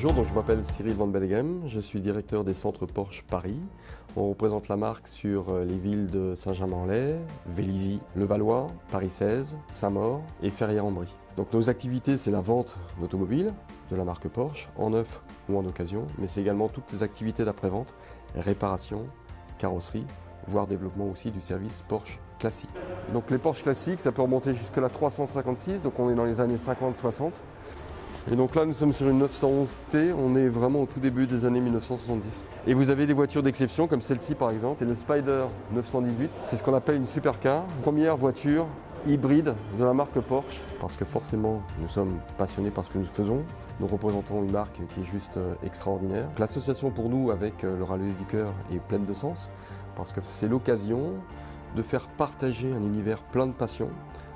Bonjour, donc je m'appelle Cyril Van Belleghem, je suis directeur des centres Porsche Paris. On représente la marque sur les villes de Saint-Germain-en-Laye, Vélizy, Levallois, Paris 16, Saint-Maur et Ferrières-en-Brie. Donc nos activités, c'est la vente d'automobiles de la marque Porsche, en neuf ou en occasion, mais c'est également toutes les activités d'après-vente, réparation, carrosserie, voire développement aussi du service Porsche classique. Donc les Porsche classiques, ça peut remonter jusqu'à la 356, donc on est dans les années 50-60. Et donc là, nous sommes sur une 911T, on est vraiment au tout début des années 1970. Et vous avez des voitures d'exception comme celle-ci par exemple, c'est le Spider 918, c'est ce qu'on appelle une supercar, première voiture hybride de la marque Porsche. Parce que forcément, nous sommes passionnés par ce que nous faisons, nous représentons une marque qui est juste extraordinaire. L'association pour nous avec le Rallye du Cœur est pleine de sens, parce que c'est l'occasion de faire partager un univers plein de passion,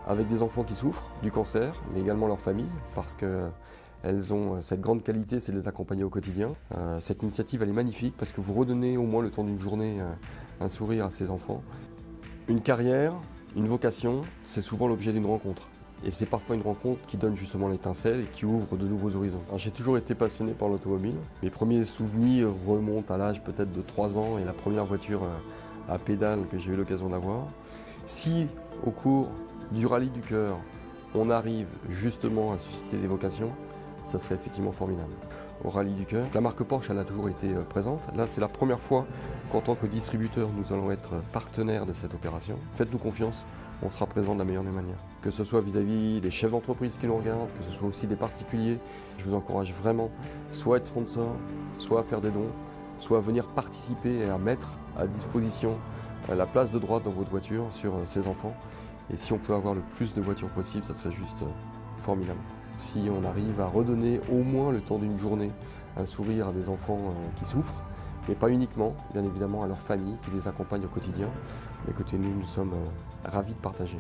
avec des enfants qui souffrent du cancer, mais également leurs familles, parce qu'elles ont cette grande qualité, c'est de les accompagner au quotidien. Cette initiative, elle est magnifique, parce que vous redonnez au moins le temps d'une journée un sourire à ces enfants. Une carrière, une vocation, c'est souvent l'objet d'une rencontre. Et c'est parfois une rencontre qui donne justement l'étincelle et qui ouvre de nouveaux horizons. J'ai toujours été passionné par l'automobile. Mes premiers souvenirs remontent à l'âge peut-être de 3 ans et la première voiture à pédale que j'ai eu l'occasion d'avoir. Si au cours du Rallye du Cœur, on arrive justement à susciter des vocations, ça serait effectivement formidable. Au Rallye du Cœur, la marque Porsche elle a toujours été présente. Là, c'est la première fois qu'en tant que distributeur, nous allons être partenaires de cette opération. Faites-nous confiance, on sera présent de la meilleure des manières. Que ce soit vis-à-vis des chefs d'entreprise qui nous regardent, que ce soit aussi des particuliers, je vous encourage vraiment soit à être sponsor, soit à faire des dons, soit à venir participer et à mettre à disposition la place de droite dans votre voiture sur ces enfants. Et si on peut avoir le plus de voitures possible, ça serait juste formidable. Si on arrive à redonner au moins le temps d'une journée un sourire à des enfants qui souffrent, mais pas uniquement, bien évidemment à leurs familles qui les accompagnent au quotidien, écoutez, nous sommes ravis de partager.